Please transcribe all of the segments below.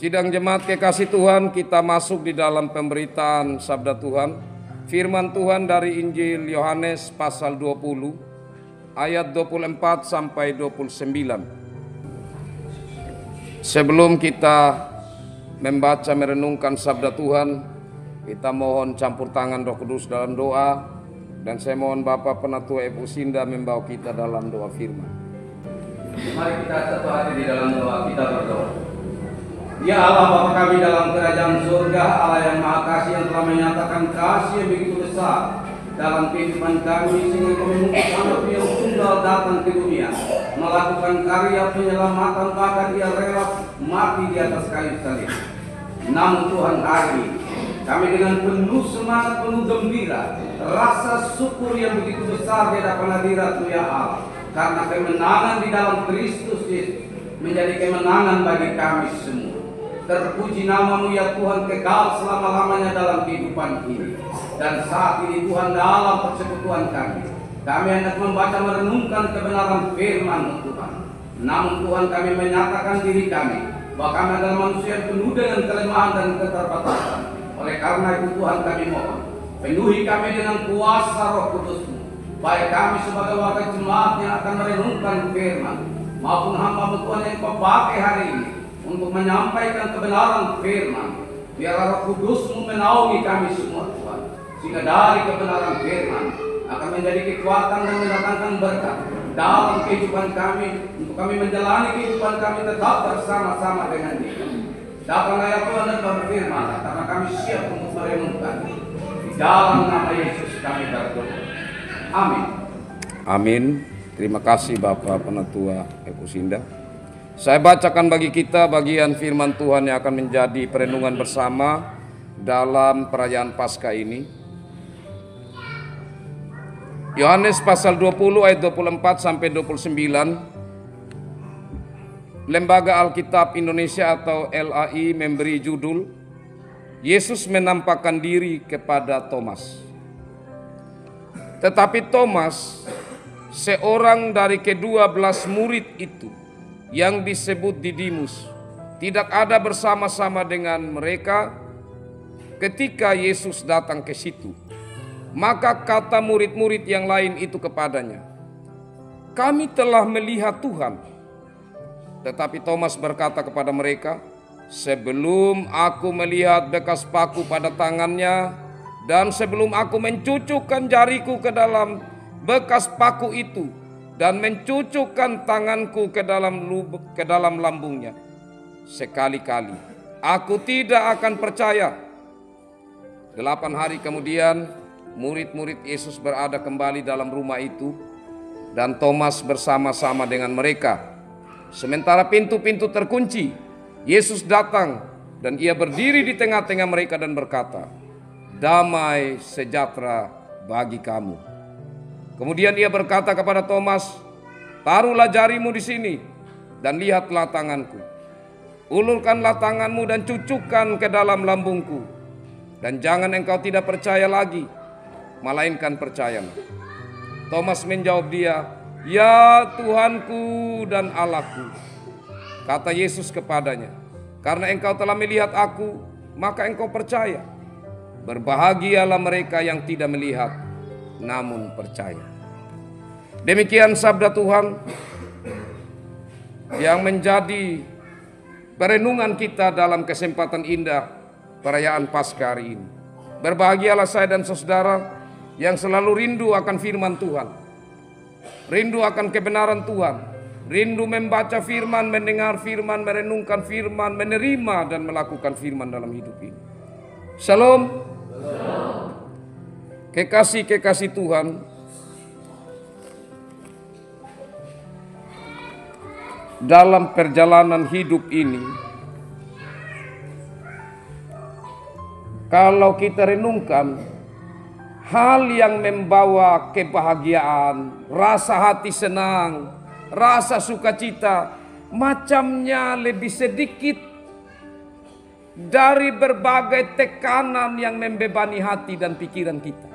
Sidang jemaat kekasih Tuhan, kita masuk di dalam pemberitaan sabda Tuhan. Firman Tuhan dari Injil Yohanes pasal 20 ayat 24 sampai 29. Sebelum kita membaca merenungkan sabda Tuhan, kita mohon campur tangan Roh Kudus dalam doa, dan saya mohon Bapak Penatua Epu Sinda membawa kita dalam doa firman. Mari kita satu hati di dalam doa, kita berdoa. Ya Allah, Bapa kami dalam kerajaan surga, Allah yang Maha Kasih, yang telah menyatakan kasih yang begitu besar dalam kehidupan kami, sehingga kami mengutus Anak yang tunggal datang ke dunia, melakukan karya penyelamatan, bahkan Dia rela mati di atas kayu salib. Namun Tuhan, hari ini kami dengan penuh semangat, penuh gembira, rasa syukur yang begitu besar di hadapan hadirat-Mu ya Allah, karena kemenangan di dalam Kristus Yesus menjadi kemenangan bagi kami semua. Terpuji nama-Mu ya Tuhan, kekal selama-lamanya dalam kehidupan ini. Dan saat ini Tuhan, dalam persekutuan kami hendak membaca merenungkan kebenaran firman-Mu Tuhan. Namun Tuhan, kami menyatakan diri kami bahwa kami adalah manusia yang penuh dengan kelemahan dan keterbatasan. Oleh karena itu Tuhan, kami mohon, penuhi kami dengan kuasa Roh Kudus-Mu, baik kami sebagai warga jemaat yang akan merenungkan firman, maupun hamba-Mu Tuhan yang Kau pakai hari ini untuk menyampaikan kebenaran firman. Biar Roh Kudus-Mu menaungi kami semua Tuhan, sehingga dari kebenaran firman akan menjadi kekuatan dan mendatangkan berkat dalam kehidupan kami, untuk kami menjalani kehidupan kami tetap bersama-sama dengan Dia. Datanglah ya Tuhan dan berfirman, karena kami siap untuk merenungkan. Di dalam nama Yesus kami berdoa. Amin. Amin. Terima kasih Bapak Penatua Epu Sinda. Saya bacakan bagi kita bagian firman Tuhan yang akan menjadi perenungan bersama dalam perayaan Paskah ini. Yohanes pasal 20 ayat 24 sampai 29. Lembaga Alkitab Indonesia atau LAI memberi judul Yesus menampakkan diri kepada Thomas. Tetapi Thomas, seorang dari ke-12 murid itu, yang disebut Didimus, tidak ada bersama-sama dengan mereka ketika Yesus datang ke situ. Maka kata murid-murid yang lain itu kepadanya, "Kami telah melihat Tuhan." Tetapi Thomas berkata kepada mereka, "Sebelum aku melihat bekas paku pada tangannya, dan sebelum aku mencucukkan jariku ke dalam bekas paku itu, dan mencucukkan tanganku ke dalam lambungnya, sekali-kali aku tidak akan percaya." 8 hari kemudian, murid-murid Yesus berada kembali dalam rumah itu, dan Thomas bersama-sama dengan mereka. Sementara pintu-pintu terkunci, Yesus datang dan Ia berdiri di tengah-tengah mereka dan berkata, "Damai sejahtera bagi kamu." Kemudian Ia berkata kepada Thomas, "Taruhlah jarimu di sini dan lihatlah tanganku. Ulurkanlah tanganmu dan cucukkan ke dalam lambungku. Dan jangan engkau tidak percaya lagi, melainkan percayalah." Thomas menjawab dia, "Ya Tuhanku dan Allahku." Kata Yesus kepadanya, "Karena engkau telah melihat aku, maka engkau percaya. Berbahagialah mereka yang tidak melihat, namun percaya." Demikian sabda Tuhan yang menjadi perenungan kita dalam kesempatan indah perayaan Paskah hari ini. Berbahagialah saya dan saudara yang selalu rindu akan firman Tuhan, rindu akan kebenaran Tuhan, rindu membaca firman, mendengar firman, merenungkan firman, menerima dan melakukan firman dalam hidup ini. Shalom. Kekasih-kekasih Tuhan, dalam perjalanan hidup ini, kalau kita renungkan hal yang membawa kebahagiaan, rasa hati senang, rasa sukacita, macamnya lebih sedikit dari berbagai tekanan yang membebani hati dan pikiran kita.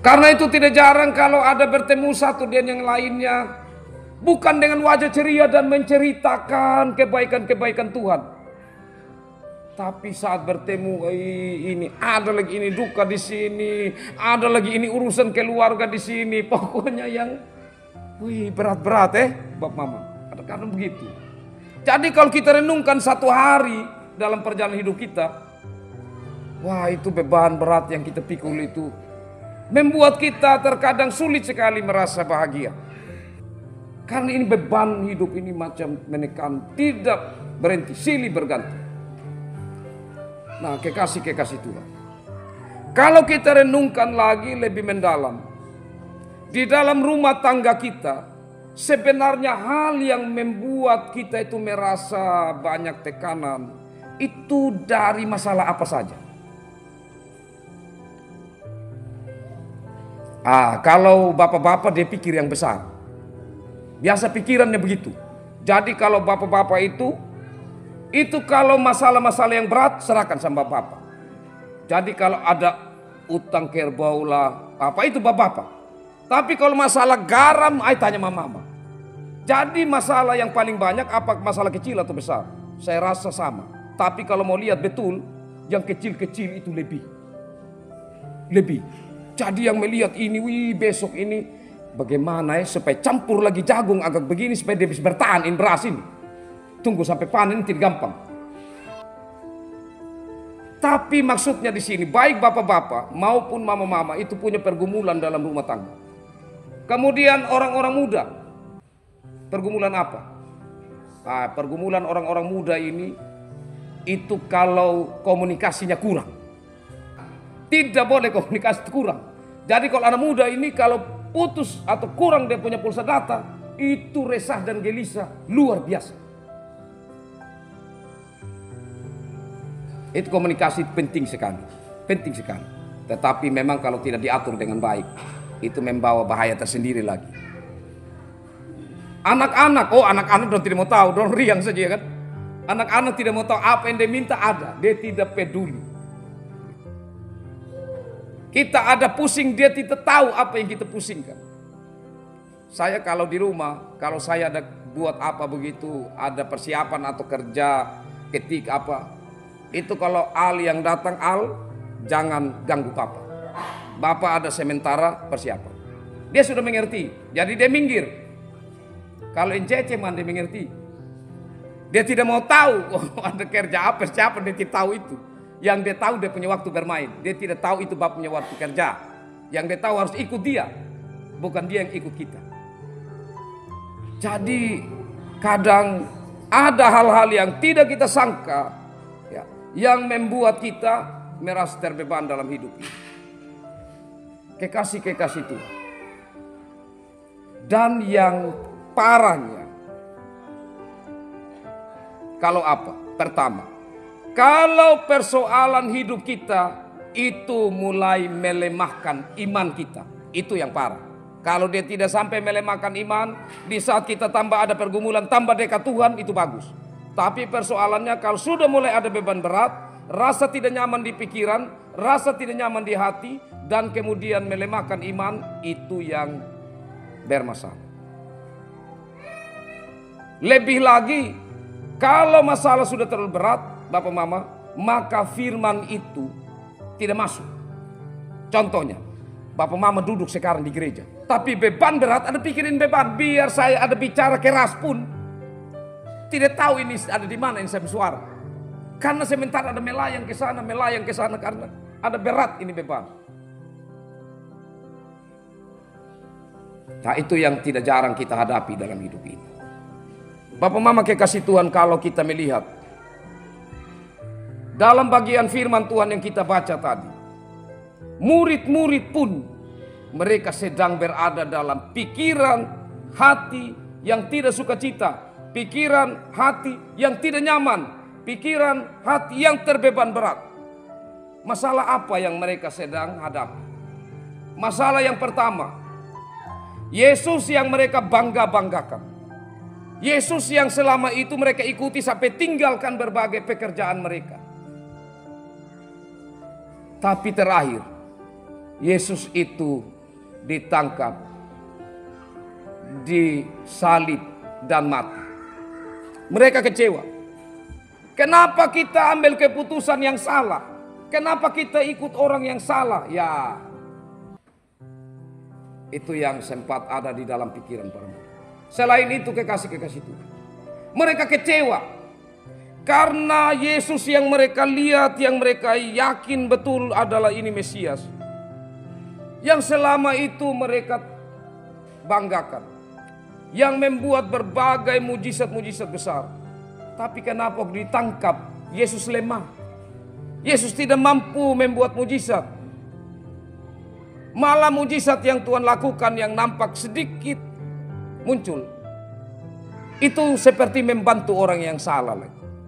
Karena itu tidak jarang kalau ada bertemu satu dan yang lainnya Bukan dengan wajah ceria dan menceritakan kebaikan-kebaikan Tuhan. Tapi saat bertemu, ini ada lagi ini duka di sini, ada lagi ini urusan keluarga di sini. Pokoknya yang berat-berat Bapak Mama. Karena begitu. Jadi kalau kita renungkan satu hari dalam perjalanan hidup kita, wah itu beban berat yang kita pikul itu membuat kita terkadang sulit sekali merasa bahagia. Karena ini beban hidup ini macam menekan, tidak berhenti, silih berganti. Nah, kekasih-kekasih Tuhan, kalau kita renungkan lagi lebih mendalam, di dalam rumah tangga kita, sebenarnya hal yang membuat kita itu merasa banyak tekanan, itu dari masalah apa saja? Kalau bapak-bapak dia pikir yang besar. Biasa pikirannya begitu. Jadi kalau bapak-bapak itu kalau masalah-masalah yang berat serahkan sama bapak. Jadi kalau ada utang kerbau lah, apa itu bapak-bapak. Tapi kalau masalah garam, tanya mama. Jadi masalah yang paling banyak apa masalah kecil atau besar? Saya rasa sama. Tapi kalau mau lihat betul, yang kecil-kecil itu lebih. Jadi yang melihat ini, besok ini bagaimana supaya campur lagi jagung agak begini supaya dia bisa bertahan beras ini. Tunggu sampai panen tidak gampang. Tapi maksudnya di sini baik bapak-bapak maupun mama-mama itu punya pergumulan dalam rumah tangga. Kemudian orang-orang muda, pergumulan apa? Pergumulan orang-orang muda ini itu kalau komunikasinya kurang. Tidak boleh komunikasi kurang. Jadi kalau anak muda ini kalau putus atau kurang dia punya pulsa data, itu resah dan gelisah luar biasa. Itu komunikasi penting sekali. Tetapi memang kalau tidak diatur dengan baik, itu membawa bahaya tersendiri lagi. Anak-anak dong tidak mau tahu, dong riang saja kan. Anak-anak tidak mau tahu apa yang dia minta ada, dia tidak peduli. Kita ada pusing, dia tidak tahu apa yang kita pusingkan. Saya kalau di rumah, kalau saya ada buat apa begitu, ada persiapan atau kerja, ketik apa, itu kalau Al yang datang, Al jangan ganggu Papa. Bapak ada sementara persiapan. Dia sudah mengerti, jadi dia minggir. Kalau Encece man dia mengerti. Dia tidak mau tahu ada kerja apa, siapa dia tidak tahu itu. Yang dia tahu dia punya waktu bermain. Dia tidak tahu itu Bapak punya waktu kerja. Yang dia tahu harus ikut dia, bukan dia yang ikut kita. Jadi kadang ada hal-hal yang tidak kita sangka, yang membuat kita merasa terbeban dalam hidup ini. Kekasih-kekasih Tuhan. Dan yang parahnya, kalau apa? Pertama, kalau persoalan hidup kita itu mulai melemahkan iman kita, itu yang parah. Kalau dia tidak sampai melemahkan iman, di saat kita tambah ada pergumulan, tambah dekat Tuhan, itu bagus. Tapi persoalannya kalau sudah mulai ada beban berat, rasa tidak nyaman di pikiran, rasa tidak nyaman di hati, dan kemudian melemahkan iman, itu yang bermasalah. Lebih lagi, kalau masalah sudah terlalu berat, Bapak Mama, maka firman itu tidak masuk. Contohnya, Bapak Mama duduk sekarang di gereja, tapi beban berat, ada pikirin beban, biar saya ada bicara keras pun, tidak tahu ini ada di mana ini saya bersuara. Karena sementara ada melayang ke sana karena ada berat ini beban. Nah, itu yang tidak jarang kita hadapi dalam hidup ini. Bapak Mama kekasih Tuhan, kalau kita melihat dalam bagian firman Tuhan yang kita baca tadi, murid-murid pun mereka sedang berada dalam pikiran hati yang tidak sukacita. Pikiran hati yang tidak nyaman, pikiran hati yang terbeban berat. Masalah apa yang mereka sedang hadapi? Masalah yang pertama, Yesus yang mereka bangga-banggakan. Yesus yang selama itu mereka ikuti sampai tinggalkan berbagai pekerjaan mereka. Tapi terakhir, Yesus itu ditangkap, disalib dan mati. Mereka kecewa. Kenapa kita ambil keputusan yang salah? Kenapa kita ikut orang yang salah? Ya, itu yang sempat ada di dalam pikiran para murid. Selain itu kekasih-kekasih Tuhan, mereka kecewa karena Yesus yang mereka lihat, yang mereka yakin betul adalah ini Mesias, yang selama itu mereka banggakan, yang membuat berbagai mujizat-mujizat besar. Tapi kenapa ditangkap Yesus lemah? Yesus tidak mampu membuat mujizat. Malah mujizat yang Tuhan lakukan yang nampak sedikit muncul, itu seperti membantu orang yang salah.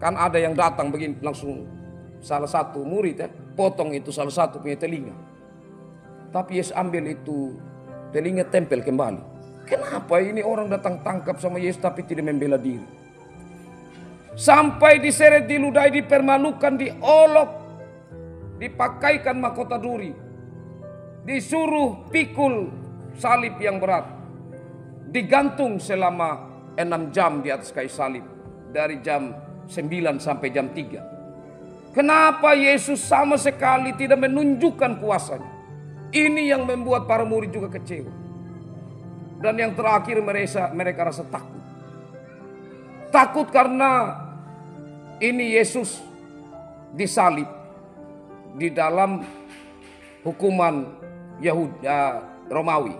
Kan ada yang datang begini langsung salah satu murid potong itu salah satu punya telinga. Tapi Yesus ambil itu telinga tempel kembali. Kenapa ini orang datang tangkap sama Yesus tapi tidak membela diri? Sampai diseret, diludahi, dipermalukan, diolok, dipakaikan mahkota duri, disuruh pikul salib yang berat, digantung selama 6 jam di atas kayu salib, dari jam 9 sampai jam 3. Kenapa Yesus sama sekali tidak menunjukkan kuasanya? Ini yang membuat para murid juga kecewa. Dan yang terakhir mereka rasa takut. Takut karena ini Yesus disalib di dalam hukuman Romawi.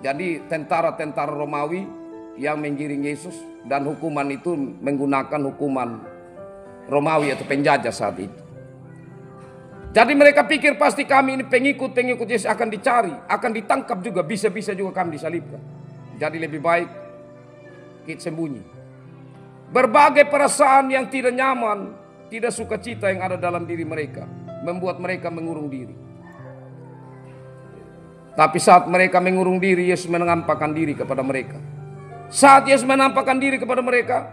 Jadi tentara-tentara Romawi yang menggiring Yesus, dan hukuman itu menggunakan hukuman Romawi atau penjajah saat itu. Jadi mereka pikir pasti kami ini pengikut Yesus akan dicari, akan ditangkap juga, bisa-bisa juga kami disalibkan. Jadi lebih baik kita sembunyi. Berbagai perasaan yang tidak nyaman, tidak sukacita yang ada dalam diri mereka, membuat mereka mengurung diri. Tapi saat mereka mengurung diri, Yesus menampakkan diri kepada mereka. Saat Yesus menampakkan diri kepada mereka,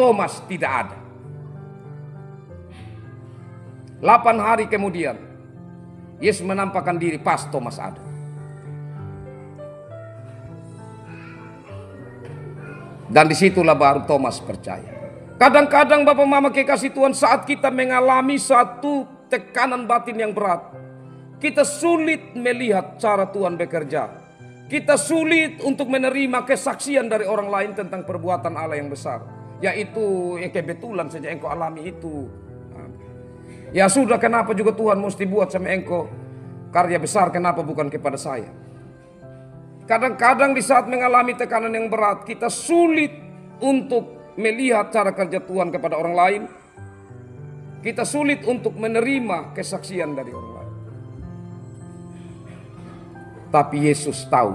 Thomas tidak ada. 8 hari kemudian, Yesus menampakkan diri pas Thomas ada. Dan disitulah baru Thomas percaya. Kadang-kadang Bapak Mama kekasih Tuhan, saat kita mengalami satu tekanan batin yang berat, kita sulit melihat cara Tuhan bekerja. Kita sulit untuk menerima kesaksian dari orang lain tentang perbuatan Allah yang besar. Yaitu kebetulan saja engkau alami itu. Ya sudah, kenapa juga Tuhan mesti buat sama engkau karya besar, kenapa bukan kepada saya? Kadang-kadang di saat mengalami tekanan yang berat, kita sulit untuk melihat cara kerja Tuhan kepada orang lain. Kita sulit untuk menerima kesaksian dari orang lain. Tapi Yesus tahu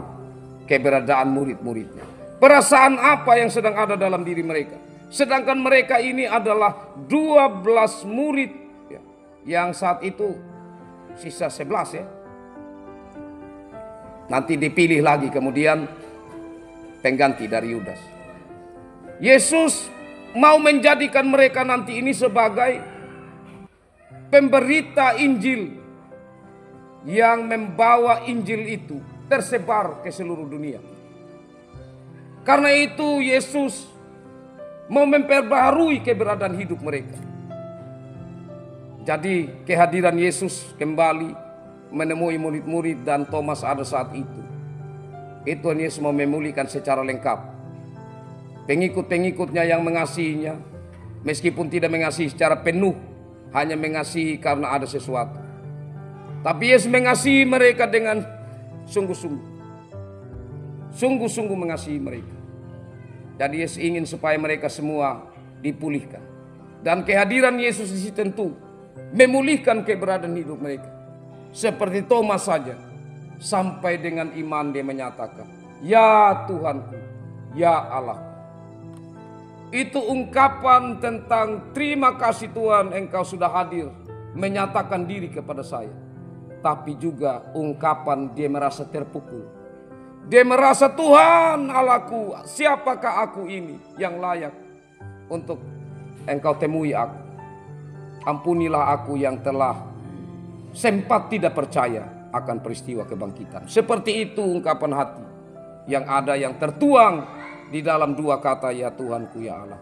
keberadaan murid-muridnya. Perasaan apa yang sedang ada dalam diri mereka. Sedangkan mereka ini adalah 12 murid yang saat itu sisa 11 ya. Nanti dipilih lagi kemudian pengganti dari Yudas. Yesus mau menjadikan mereka nanti ini sebagai pemberita Injil yang membawa Injil itu tersebar ke seluruh dunia. Karena itu Yesus mau memperbaharui keberadaan hidup mereka. Jadi kehadiran Yesus kembali menemui murid-murid dan Thomas ada saat itu. Itu Yesus mau memulihkan secara lengkap pengikut-pengikutnya yang mengasihinya, meskipun tidak mengasihi secara penuh, hanya mengasihi karena ada sesuatu. Tapi Yesus mengasihi mereka dengan sungguh-sungguh. Sungguh-sungguh mengasihi mereka. Dan Yesus ingin supaya mereka semua dipulihkan. Dan kehadiran Yesus di situ tentu memulihkan keberadaan hidup mereka. Seperti Thomas saja, sampai dengan iman dia menyatakan, "Ya Tuhanku, ya Allahku." Itu ungkapan tentang terima kasih Tuhan engkau sudah hadir menyatakan diri kepada saya. Tapi juga ungkapan dia merasa terpukul. Dia merasa, Tuhan Allahku, siapakah aku ini yang layak untuk engkau temui aku. Ampunilah aku yang telah sempat tidak percaya akan peristiwa kebangkitan. Seperti itu ungkapan hati yang ada yang tertuang di dalam dua kata, ya Tuhanku, ya Allah.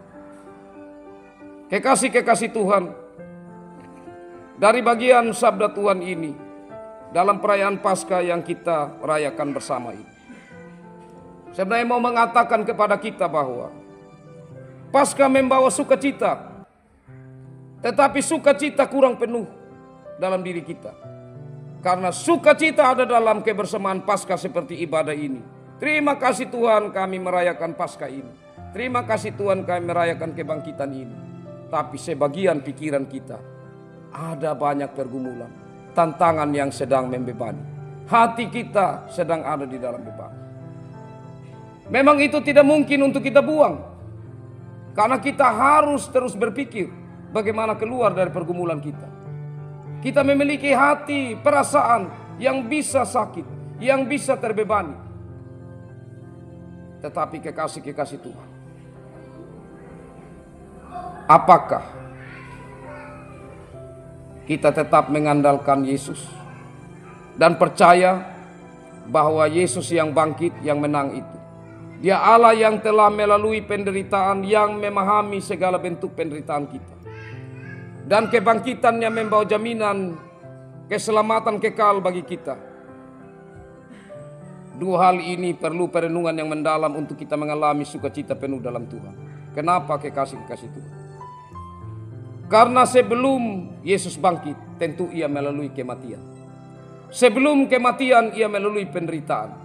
Kekasih-kekasih Tuhan, dari bagian sabda Tuhan ini dalam perayaan Paskah yang kita rayakan bersama ini, sebenarnya mau mengatakan kepada kita bahwa Paskah membawa sukacita, tetapi sukacita kurang penuh dalam diri kita. Karena sukacita ada dalam kebersamaan Paskah seperti ibadah ini. Terima kasih Tuhan kami merayakan Paskah ini. Terima kasih Tuhan kami merayakan kebangkitan ini. Tapi sebagian pikiran kita ada banyak pergumulan, tantangan yang sedang membebani. Hati kita sedang ada di dalam beban. Memang itu tidak mungkin untuk kita buang. Karena kita harus terus berpikir bagaimana keluar dari pergumulan kita. Kita memiliki hati, perasaan yang bisa sakit, yang bisa terbebani. Tetapi kekasih-kekasih Tuhan, apakah kita tetap mengandalkan Yesus dan percaya bahwa Yesus yang bangkit, yang menang itu, Dia Allah yang telah melalui penderitaan, yang memahami segala bentuk penderitaan kita, dan kebangkitannya membawa jaminan keselamatan kekal bagi kita. Dua hal ini perlu perenungan yang mendalam untuk kita mengalami sukacita penuh dalam Tuhan. Kenapa kekasih-kekasih Tuhan? Karena sebelum Yesus bangkit, tentu Ia melalui kematian. Sebelum kematian, Ia melalui penderitaan.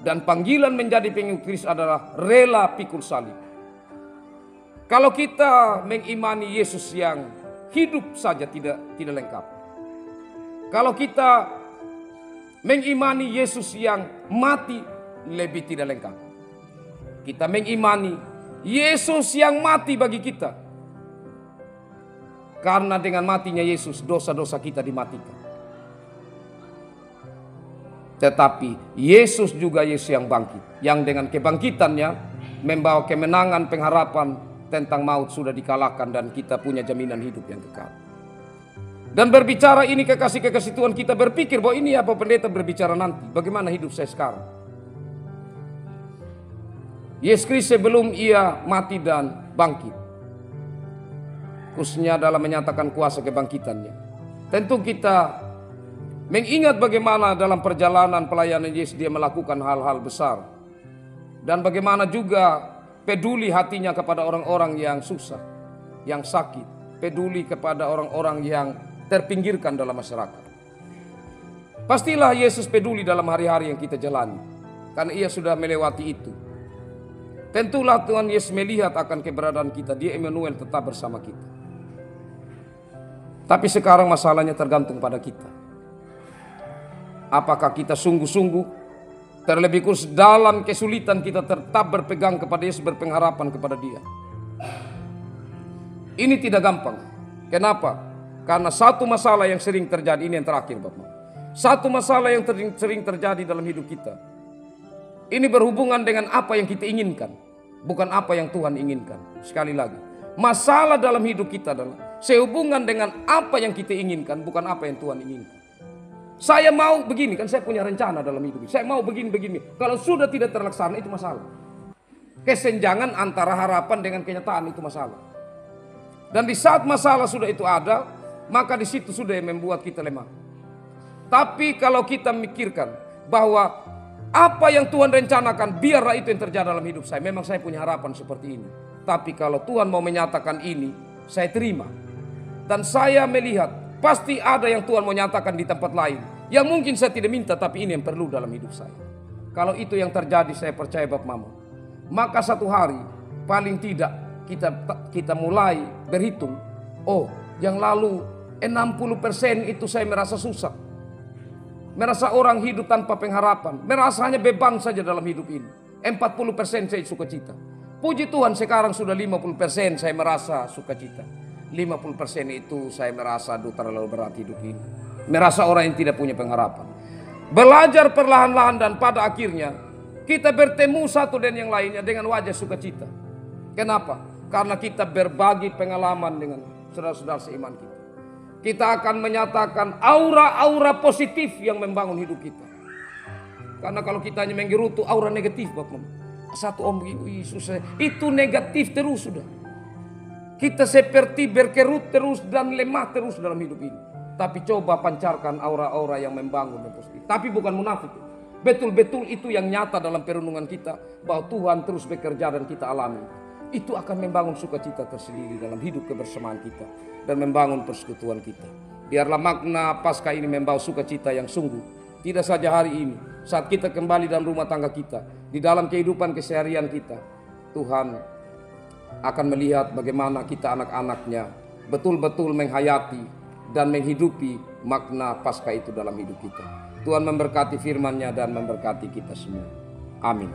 Dan panggilan menjadi pengikut Kristus adalah rela pikul salib. Kalau kita mengimani Yesus yang hidup saja tidak lengkap. Kalau kita mengimani Yesus yang mati lebih tidak lengkap. Kita mengimani Yesus yang mati bagi kita. Karena dengan matinya Yesus dosa-dosa kita dimatikan. Tetapi Yesus juga Yesus yang bangkit, yang dengan kebangkitannya membawa kemenangan, pengharapan tentang maut sudah dikalahkan, dan kita punya jaminan hidup yang kekal. Dan berbicara ini kekasih-kekasih Tuhan, kita berpikir bahwa ini apa pendeta berbicara nanti, bagaimana hidup saya sekarang. Yesus Kristus sebelum Ia mati dan bangkit, khususnya dalam menyatakan kuasa kebangkitannya, tentu kita mengingat bagaimana dalam perjalanan pelayanan Yesus Dia melakukan hal-hal besar, dan bagaimana juga peduli hatinya kepada orang-orang yang susah, yang sakit, peduli kepada orang-orang yang terpinggirkan dalam masyarakat. Pastilah Yesus peduli dalam hari-hari yang kita jalani, karena Ia sudah melewati itu. Tentulah Tuhan Yesus melihat akan keberadaan kita, Dia Immanuel tetap bersama kita. Tapi sekarang masalahnya tergantung pada kita. Apakah kita sungguh-sungguh, terlebih khusus dalam kesulitan, kita tetap berpegang kepada Yesus, berpengharapan kepada Dia. Ini tidak gampang. Kenapa? Karena satu masalah yang sering terjadi, ini yang terakhir Bapak. Satu masalah yang sering terjadi dalam hidup kita, ini berhubungan dengan apa yang kita inginkan, bukan apa yang Tuhan inginkan. Sekali lagi, masalah dalam hidup kita adalah sehubungan dengan apa yang kita inginkan, bukan apa yang Tuhan inginkan. Saya mau begini, kan saya punya rencana dalam hidup ini. Saya mau begini. Kalau sudah tidak terlaksana, itu masalah. Kesenjangan antara harapan dengan kenyataan itu masalah. Dan di saat masalah sudah itu ada, maka di situ sudah yang membuat kita lemah. Tapi kalau kita mikirkan bahwa apa yang Tuhan rencanakan, biarlah itu yang terjadi dalam hidup saya. Memang saya punya harapan seperti ini. Tapi kalau Tuhan mau menyatakan ini, saya terima. Dan saya melihat pasti ada yang Tuhan mau nyatakan di tempat lain, yang mungkin saya tidak minta, tapi ini yang perlu dalam hidup saya. Kalau itu yang terjadi, saya percaya Bapak Mama, maka satu hari paling tidak kita mulai berhitung. Oh, yang lalu 60% itu saya merasa susah, merasa orang hidup tanpa pengharapan, merasa hanya beban saja dalam hidup ini. 40% saya sukacita. Puji Tuhan sekarang sudah 50% saya merasa sukacita. 50% itu saya merasa aduh terlalu berat hidup ini. Merasa orang yang tidak punya pengharapan. Belajar perlahan-lahan dan pada akhirnya kita bertemu satu dan yang lainnya dengan wajah sukacita. Kenapa? Karena kita berbagi pengalaman dengan saudara-saudara seiman kita. Kita akan menyatakan aura-aura positif yang membangun hidup kita. Karena kalau kita hanya menggerutu aura negatif Bapak. Satu om begini, susah. Itu negatif terus sudah. Kita seperti berkerut terus dan lemah terus dalam hidup ini. Tapi coba pancarkan aura-aura yang membangun dan positif. Tapi bukan munafik. Betul-betul itu yang nyata dalam perenungan kita. Bahwa Tuhan terus bekerja dan kita alami. Itu akan membangun sukacita tersendiri dalam hidup kebersamaan kita. Dan membangun persekutuan kita. Biarlah makna Paskah ini membawa sukacita yang sungguh. Tidak saja hari ini, saat kita kembali dalam rumah tangga kita, di dalam kehidupan keseharian kita, Tuhan akan melihat bagaimana kita anak-anaknya betul-betul menghayati dan menghidupi makna Paskah itu dalam hidup kita. Tuhan memberkati firman-Nya dan memberkati kita semua. Amin.